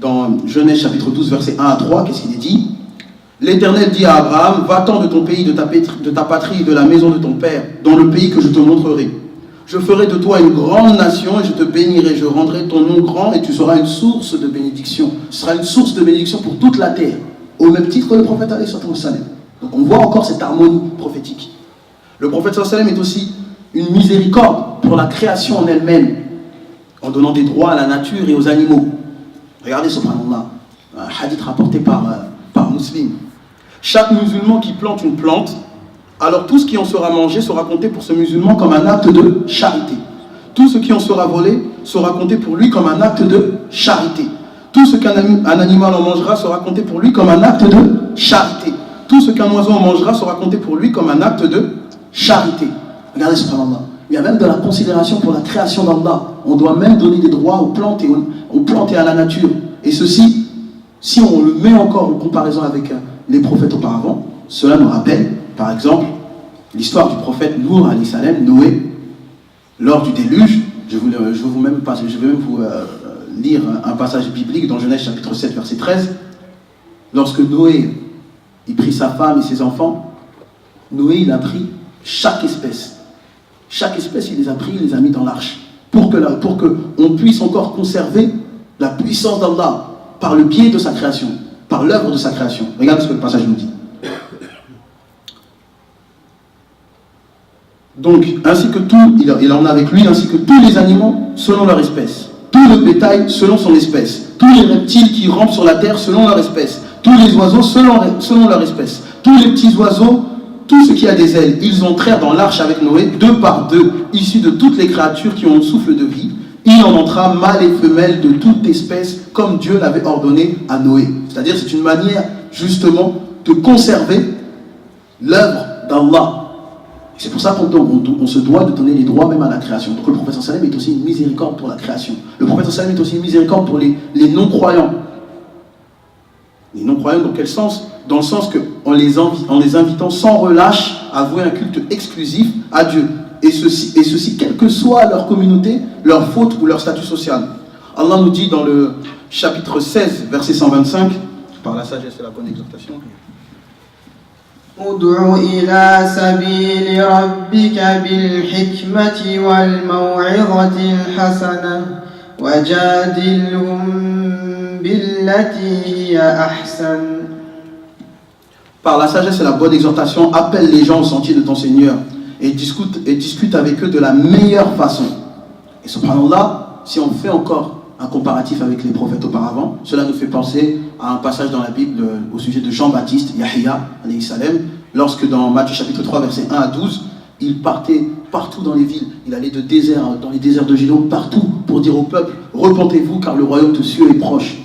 dans Genèse chapitre 12, versets 1 à 3, qu'est-ce qu'il est dit ? L'Éternel dit à Abraham, va-t'en de ton pays, de ta patrie, de la maison de ton père, dans le pays que je te montrerai. Je ferai de toi une grande nation et je te bénirai, je rendrai ton nom grand et tu seras une source de bénédiction. Ce sera une source de bénédiction pour toute la terre, au même titre que le prophète alayhi sallam. Donc on voit encore cette harmonie prophétique. Le prophète sallallahu alayhi wa sallam est aussi une miséricorde pour la création en elle-même, en donnant des droits à la nature et aux animaux. Regardez, subhanallah, un hadith rapporté par Muslim. Chaque musulman qui plante une plante, alors tout ce qui en sera mangé sera compté pour ce musulman comme un acte de charité. Tout ce qui en sera volé sera compté pour lui comme un acte de charité. Tout ce qu'un animal en mangera sera compté pour lui comme un acte de charité. Tout ce qu'un oiseau en mangera sera compté pour lui comme un acte de charité. Regardez, subhanallah. Il y a même de la considération pour la création d'Allah. On doit même donner des droits aux plantes et à la nature. Et ceci, si on le met encore en comparaison avec les prophètes auparavant, cela nous rappelle, par exemple, l'histoire du prophète Nour alayhi salam, Noé, lors du déluge. Je vais même vous lire un passage biblique dans Genèse chapitre 7, verset 13. Lorsque Noé il prit sa femme et ses enfants. Noé, il a pris chaque espèce. Chaque espèce, il les a pris, il les a mis dans l'arche. Pour qu'on puisse encore conserver la puissance d'Allah par le biais de sa création, par l'œuvre de sa création. Regarde ce que le passage nous dit. Donc, ainsi que tout, il en a avec lui, ainsi que tous les animaux selon leur espèce. Tout le bétail selon son espèce. Tous les reptiles qui rampent sur la terre selon leur espèce. Tous les oiseaux selon leur espèce. Tous les petits oiseaux, tout ce qui a des ailes, ils entrèrent dans l'arche avec Noé, 2 par 2, issus de toutes les créatures qui ont un souffle de vie. Il en entra mâle et femelle de toute espèce, comme Dieu l'avait ordonné à Noé. C'est-à-dire, c'est une manière, justement, de conserver l'œuvre d'Allah. C'est pour ça qu'on se doit de donner les droits même à la création. Donc le prophète sallam est aussi une miséricorde pour la création. Le prophète sallam est aussi une miséricorde pour les non-croyants. Les non-croyants dans quel sens? Dans le sens qu'en les invitant sans relâche à vouer un culte exclusif à Dieu. Et ceci quelle que soit leur communauté, leur faute ou leur statut social. Allah nous dit dans le chapitre 16, verset 125, par la sagesse et la bonne exhortation. ادع إلى سبيل ربك بالحكمة والموعظة الحسنة وجادلهم بالتي هي أحسن. Par la sagesse et la bonne exhortation, appelle les gens au sentier de ton Seigneur et discute avec eux de la meilleure façon. Et subhanallah, si on fait encore un comparatif avec les prophètes auparavant, cela nous fait penser à un passage dans la Bible au sujet de Jean-Baptiste, Yahya, alayhi salam, lorsque dans Matthieu chapitre 3, versets 1 à 12, il partait partout dans les villes, il allait de désert, dans les déserts de Judée, partout, pour dire au peuple, repentez-vous car le royaume de cieux est proche.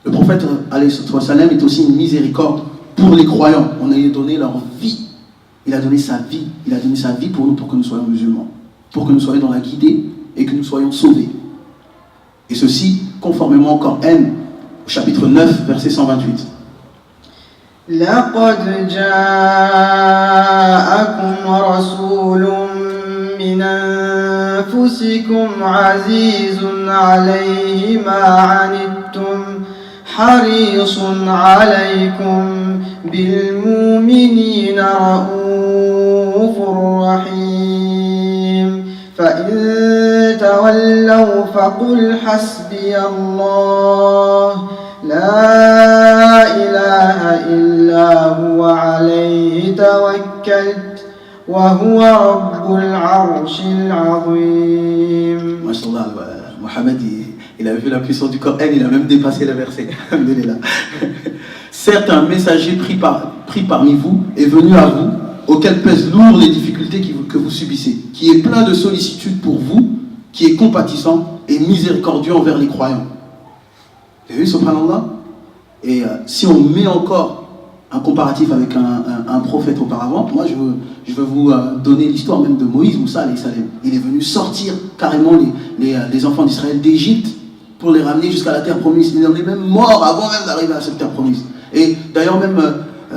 Le prophète, alayhi salam, est aussi une miséricorde pour les croyants. On a donné leur vie. Il a donné sa vie. Il a donné sa vie pour nous, pour que nous soyons musulmans, pour que nous soyons dans la guidée et que nous soyons sauvés. Et ceci, conformément au Coran, au chapitre 9, verset 128. لقد جاءكم رسول من أنفسكم عزيز عليه ما عنتم حريص عليكم بالمؤمنين رؤوف رحيم فإن تولوا فقل حسبي الله لا إله إلا هو عليه توكلت وهو رب العرش العظيم. Masha'Allah, Mohamed, il a vu la puissance du Coran, il a même dépassé le verset. Certes, un messager pris parmi vous est venu à vous, auquel pèsent lourd les difficultés que vous subissez, qui est plein de sollicitude pour vous, qui est compatissant et miséricordieux envers les croyants. Vous avez vu, subhanallah? Et si on met encore un comparatif avec un prophète auparavant, moi je veux vous donner l'histoire même de Moïse, Moussa alayhi salam. Il est venu sortir carrément les enfants d'Israël d'Égypte pour les ramener jusqu'à la terre promise. Il en est même mort avant même d'arriver à cette terre promise. Et d'ailleurs même,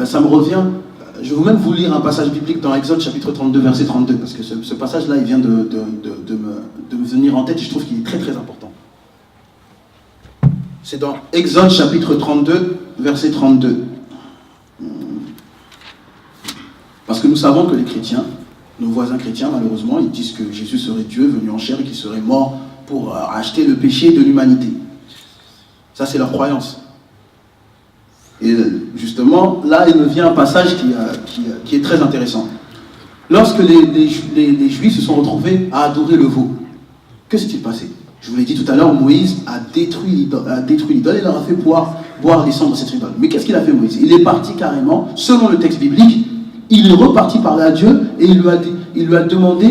ça me revient, je vais même vous lire un passage biblique dans Exode chapitre 32, verset 32, parce que ce passage-là, il vient de me venir en tête et je trouve qu'il est très très important. C'est dans Exode chapitre 32, verset 32. Parce que nous savons que les chrétiens, nos voisins chrétiens, malheureusement, ils disent que Jésus serait Dieu venu en chair et qu'il serait mort pour racheter le péché de l'humanité. Ça, c'est leur croyance. Et justement, là, il me vient un passage qui est très intéressant. Lorsque les Juifs se sont retrouvés à adorer le veau, que s'est-il passé? Je vous l'ai dit tout à l'heure, Moïse a détruit l'idole et leur a fait boire les cendres de cette idole. Mais qu'est-ce qu'il a fait, Moïse? Il est parti carrément, selon le texte biblique, il est reparti parler à Dieu et il lui a demandé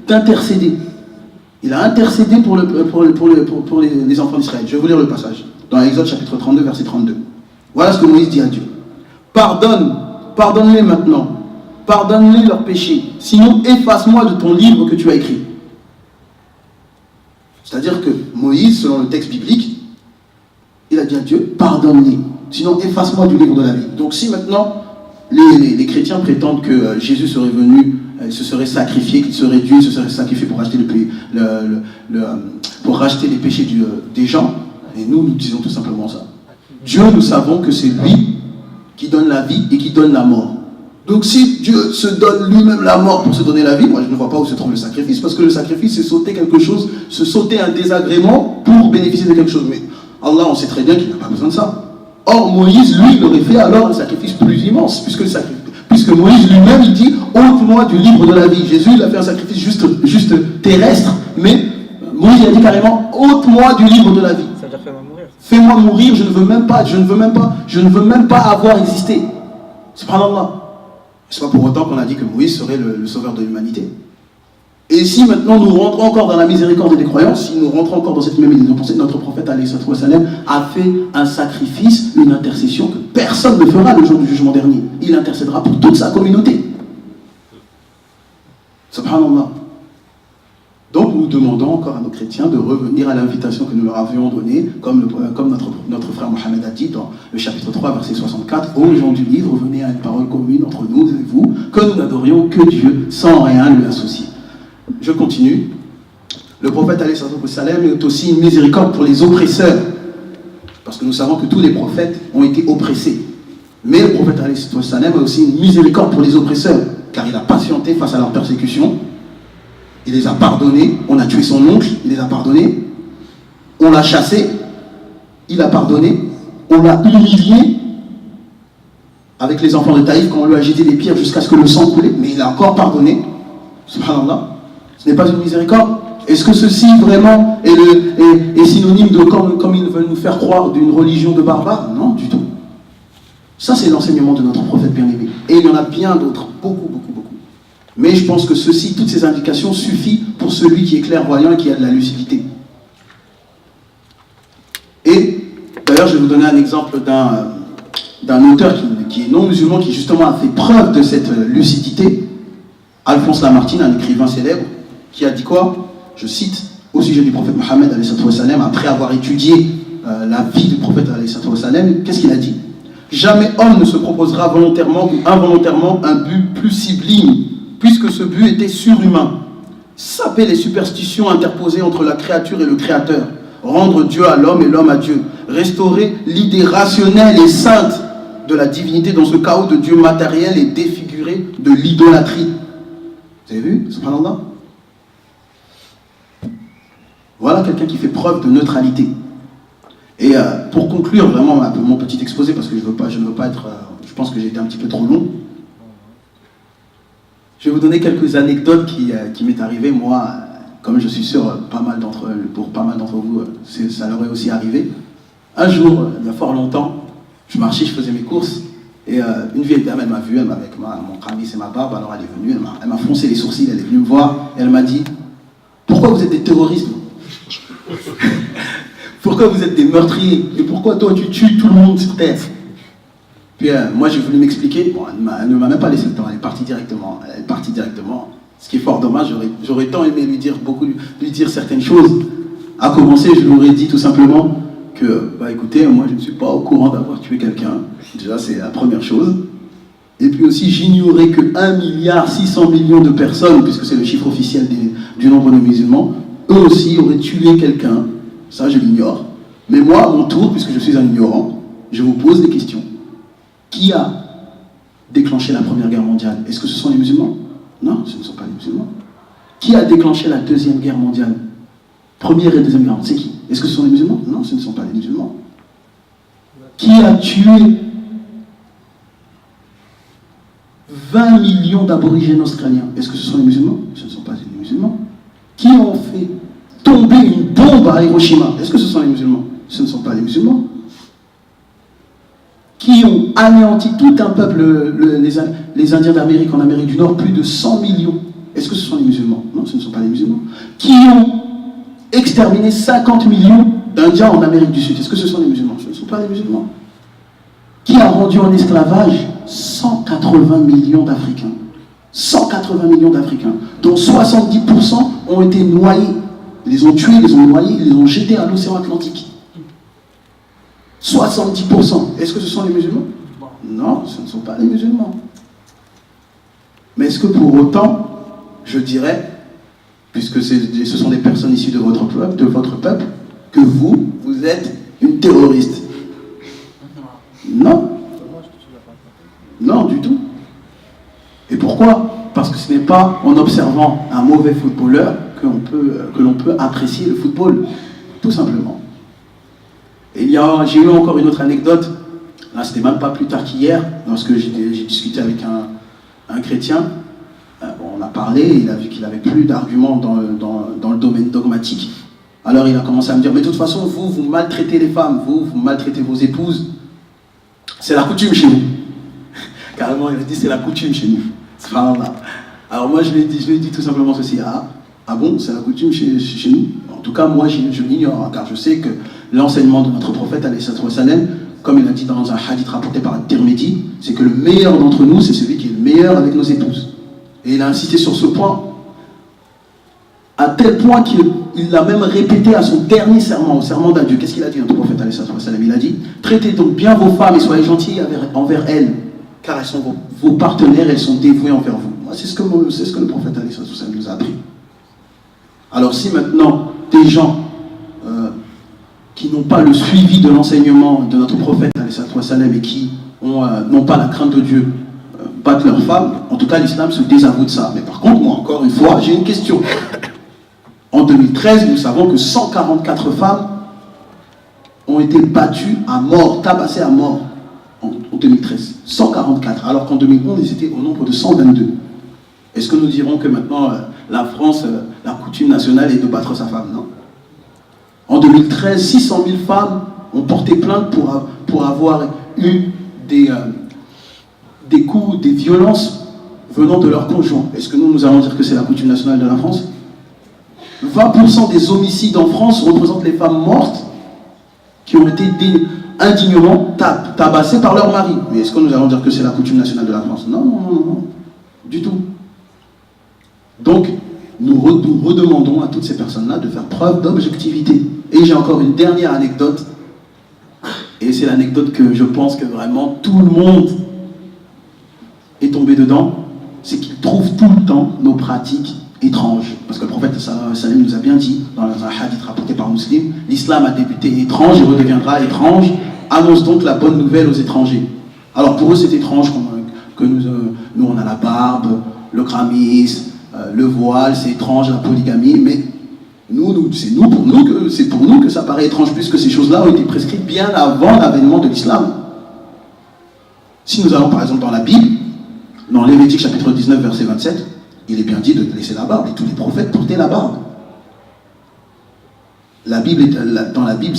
d'intercéder. Il a intercédé pour les enfants d'Israël. Je vais vous lire le passage. Dans Exode chapitre 32, verset 32. Voilà ce que Moïse dit à Dieu. Pardonne-les maintenant. Pardonne-les leurs péchés. Sinon, efface-moi de ton livre que tu as écrit. C'est-à-dire que Moïse, selon le texte biblique, il a dit à Dieu, pardonne-les. Sinon, efface-moi du livre de la vie. Donc si maintenant, les chrétiens prétendent que Jésus serait venu, il se serait sacrifié, qu'il serait Dieu, il se serait sacrifié pour racheter les péchés des gens, et nous disons tout simplement ça. Dieu, nous savons que c'est lui qui donne la vie et qui donne la mort. Donc si Dieu se donne lui-même la mort pour se donner la vie, moi je ne vois pas où se trouve le sacrifice, parce que le sacrifice c'est sauter quelque chose, se sauter un désagrément pour bénéficier de quelque chose. Mais Allah, on sait très bien qu'il n'a pas besoin de ça. Or Moïse, lui, il aurait fait alors un sacrifice plus immense, puisque Moïse lui-même, il dit « ôte-moi du livre de la vie ». Jésus, il a fait un sacrifice juste terrestre, mais Moïse, il a dit carrément « ôte-moi du livre de la vie ». Ça veut dire fais-moi mourir. Fais-moi mourir, je ne veux même pas avoir existé. Subhanallah. Ce n'est pas pour autant qu'on a dit que Moïse serait le sauveur de l'humanité. Et si maintenant nous rentrons encore dans la miséricorde des croyants, si nous rentrons encore dans cette même idée de pensée, notre prophète a fait un sacrifice, une intercession que personne ne fera le jour du jugement dernier. Il intercédera pour toute sa communauté. Subhanallah. Donc nous demandons encore à nos chrétiens de revenir à l'invitation que nous leur avions donnée, comme notre frère Mohammed a dit dans le chapitre 3, verset 64, « Ô gens du livre, venez à une parole commune entre nous et vous, que nous n'adorions que Dieu, sans rien lui associer. » Je continue. Le prophète alayhi salam est aussi une miséricorde pour les oppresseurs, parce que nous savons que tous les prophètes ont été oppressés. Mais le prophète alayhi salam a aussi une miséricorde pour les oppresseurs, car il a patienté face à leur persécution. Il les a pardonnés, on a tué son oncle, il les a pardonnés, on l'a chassé, il a pardonné, on l'a humilié avec les enfants de Taïf quand on lui a jeté des pierres jusqu'à ce que le sang coulait, mais il a encore pardonné. Subhanallah, ce n'est pas une miséricorde. Est-ce que ceci vraiment est synonyme de, comme ils veulent nous faire croire, d'une religion de barbares? Non, du tout. Ça c'est l'enseignement de notre prophète bien-aimé. Et il y en a bien d'autres, beaucoup. Mais je pense que toutes ces indications suffisent pour celui qui est clairvoyant et qui a de la lucidité. Et d'ailleurs, je vais vous donner un exemple d'un auteur qui est non musulman, qui justement a fait preuve de cette lucidité. Alphonse Lamartine, un écrivain célèbre, qui a dit quoi? Je cite au sujet du prophète Mohammed, après avoir étudié la vie du prophète, qu'est-ce qu'il a dit? Jamais homme ne se proposera volontairement ou involontairement un but plus sublime, puisque ce but était surhumain. Saper les superstitions interposées entre la créature et le Créateur, rendre Dieu à l'homme et l'homme à Dieu, restaurer l'idée rationnelle et sainte de la divinité dans ce chaos de Dieu matériel et défiguré de l'idolâtrie. Vous avez vu, subhanallah? Voilà quelqu'un qui fait preuve de neutralité. Et pour conclure vraiment mon petit exposé, parce que je ne veux pas être, je pense que j'ai été un petit peu trop long, je vais vous donner quelques anecdotes qui m'est arrivé, moi, comme je suis sûr, pour pas mal d'entre vous, ça leur est aussi arrivé. Un jour, il y a fort longtemps, je marchais, je faisais mes courses, et une vieille dame, elle m'a vu, elle m'a avec moi, mon crâne et ma barbe, alors elle est venue, elle m'a froncé les sourcils, elle est venue me voir, et elle m'a dit « Pourquoi vous êtes des terroristes? Pourquoi vous êtes des meurtriers? Et pourquoi toi tu tues tout le monde sur terre ?» Puis moi j'ai voulu m'expliquer, bon, elle ne m'a même pas laissé le temps, elle est partie directement. Ce qui est fort dommage, j'aurais tant aimé lui dire certaines choses. À commencer, je lui aurais dit tout simplement que, écoutez, moi je ne suis pas au courant d'avoir tué quelqu'un, déjà c'est la première chose. Et puis aussi, j'ignorais que 1,6 milliard de personnes, puisque c'est le chiffre officiel du nombre de musulmans, eux aussi auraient tué quelqu'un, ça je l'ignore. Mais moi, à mon tour, puisque je suis un ignorant, je vous pose des questions. Qui a déclenché la Première Guerre mondiale? Est-ce que ce sont les musulmans? Non, ce ne sont pas les musulmans. Qui a déclenché la Deuxième Guerre mondiale? Première et Deuxième Guerre, c'est qui? Est-ce que ce sont les musulmans? Non, ce ne sont pas les musulmans. Qui a tué 20 millions d'aborigènes australiens? Est-ce que ce sont les musulmans? Ce ne sont pas les musulmans. Qui ont fait tomber une bombe à Hiroshima? Est-ce que ce sont les musulmans? Ce ne sont pas les musulmans. Qui ont anéanti tout un peuple, les Indiens d'Amérique, en Amérique du Nord, plus de 100 millions. Est-ce que ce sont les musulmans? Non, ce ne sont pas les musulmans. Qui ont exterminé 50 millions d'Indiens en Amérique du Sud? Est-ce que ce sont les musulmans? Ce ne sont pas les musulmans. Qui a rendu en esclavage 180 millions d'Africains? 180 millions d'Africains, dont 70% ont été noyés. Ils les ont tués, ils les ont noyés, ils les ont jetés à l'océan Atlantique. 70%. Est-ce que ce sont les musulmans? Non, ce ne sont pas les musulmans. Mais est-ce que pour autant, je dirais, puisque ce sont des personnes issues de votre peuple, que vous êtes une terroriste? Non. Non, du tout. Et pourquoi? Parce que ce n'est pas en observant un mauvais footballeur que l'on peut apprécier le football, tout simplement. Et j'ai eu encore une autre anecdote, là c'était même pas plus tard qu'hier, lorsque j'ai discuté avec un chrétien. On a parlé, il a vu qu'il n'avait plus d'arguments dans le domaine dogmatique. Alors il a commencé à me dire, mais de toute façon, vous maltraitez les femmes, vous maltraitez vos épouses. C'est la coutume chez nous. Carrément, il a dit, c'est la coutume chez nous. Alors moi, je lui ai dit tout simplement ceci. Ah bon, c'est la coutume chez nous? En tout cas, moi, je l'ignore, car je sais que l'enseignement de notre prophète, alayhi sallam, comme il a dit dans un hadith rapporté par Tirmidhi, c'est que le meilleur d'entre nous, c'est celui qui est le meilleur avec nos épouses. Et il a insisté sur ce point, à tel point qu'il l'a même répété à son dernier serment, au serment d'adieu. Qu'est-ce qu'il a dit, notre prophète alayhi sallam? Il a dit, traitez donc bien vos femmes et soyez gentils envers elles, car elles sont vos partenaires, elles sont dévouées envers vous. Moi, c'est ce que le prophète alayhi sallam nous a appris. Alors si maintenant, des gens qui n'ont pas le suivi de l'enseignement de notre prophète alayhi sallam et qui n'ont pas la crainte de Dieu, battent leurs femmes, en tout cas l'islam se désavoue de ça. Mais par contre, moi encore une fois, j'ai une question. En 2013, nous savons que 144 femmes ont été battues à mort, tabassées à mort en 2013. 144, alors qu'en 2011, ils étaient au nombre de 122. Est-ce que nous dirons que maintenant, la France, la coutume nationale est de battre sa femme? Non. En 2013, 600 000 femmes ont porté plainte pour avoir eu des coups, des violences venant de leurs conjoints. Est-ce que nous allons dire que c'est la coutume nationale de la France? 20% des homicides en France représentent les femmes mortes qui ont été indignement tabassées par leur mari. Mais est-ce que nous allons dire que c'est la coutume nationale de la France? Non, non, non, non, du tout. Donc, nous redemandons à toutes ces personnes-là de faire preuve d'objectivité. Et j'ai encore une dernière anecdote, et c'est l'anecdote que je pense que vraiment tout le monde est tombé dedans, c'est qu'ils trouvent tout le temps nos pratiques étranges. Parce que le prophète sallam nous a bien dit, dans un hadith rapporté par Muslim, l'islam a débuté étrange et redeviendra étrange, annonce donc la bonne nouvelle aux étrangers. Alors pour eux c'est étrange que nous on a la barbe, le chramis, le voile, c'est étrange, la polygamie, mais c'est pour nous que ça paraît étrange, puisque ces choses-là ont été prescrites bien avant l'avènement de l'islam. Si nous allons par exemple dans la Bible, dans Lévitique chapitre 19 verset 27, il est bien dit de laisser la barbe, et tous les prophètes portaient la barbe. Dans la Bible,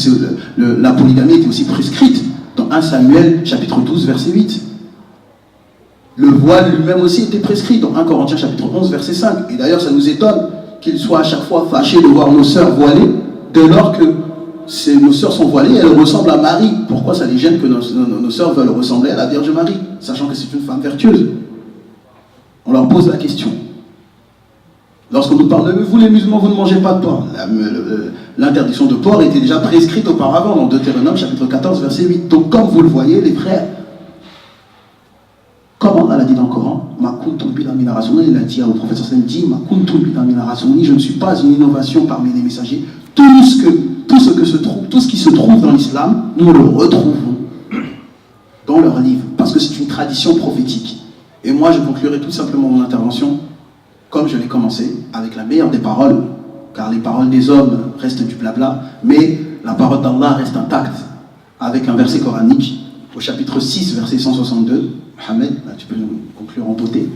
la polygamie était aussi prescrite, dans 1 Samuel chapitre 12 verset 8. Le voile lui-même aussi était prescrit, dans 1 Corinthiens chapitre 11 verset 5. Et d'ailleurs, ça nous étonne qu'ils soient à chaque fois fâchés de voir nos sœurs voilées, dès lors que nos sœurs sont voilées, elles ressemblent à Marie. Pourquoi ça les gêne que nos sœurs veulent ressembler à la Vierge Marie, sachant que c'est une femme vertueuse? On leur pose la question. Lorsqu'on nous parle de vous les musulmans, vous ne mangez pas de porc. L'interdiction de porc était déjà prescrite auparavant dans Deutéronome chapitre 14 verset 8. Donc comme vous le voyez, les frères, comme Allah l'a dit dans le Coran, il a dit au prophète sallam, je ne suis pas une innovation parmi les messagers. Tout ce qui se trouve dans l'islam, nous le retrouvons dans leurs livres, parce que c'est une tradition prophétique. Et moi, je conclurai tout simplement mon intervention, comme je l'ai commencé, avec la meilleure des paroles, car les paroles des hommes restent du blabla, mais la parole d'Allah reste intacte, avec un verset coranique, au chapitre 6, verset 162. Mohamed, tu peux nous conclure en beauté.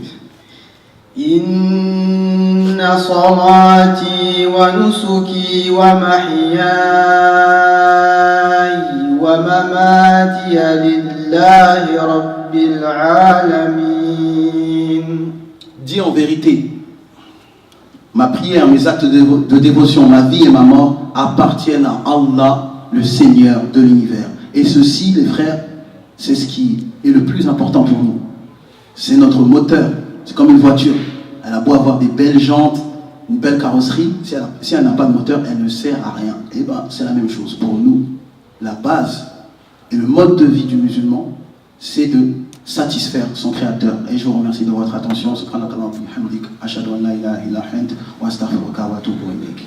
Inna salati wa nusuki wa mahyaya wa mamati lillahi rabbil alamin. Dis en vérité, ma prière, mes actes de dévotion, ma vie et ma mort appartiennent à Allah, le Seigneur de l'univers. Et ceci, les frères, c'est ce qui est le plus important pour nous. C'est notre moteur. C'est comme une voiture. Elle a beau avoir des belles jantes, une belle carrosserie, si elle n'a pas de moteur, elle ne sert à rien. Et bien, c'est la même chose. Pour nous, la base et le mode de vie du musulman, c'est de satisfaire son créateur. Et je vous remercie de votre attention. Subhanakallah wa bihamdik, ashhadu an la ilaha illa ant, wa astaghfiruka wa atubu ilayk.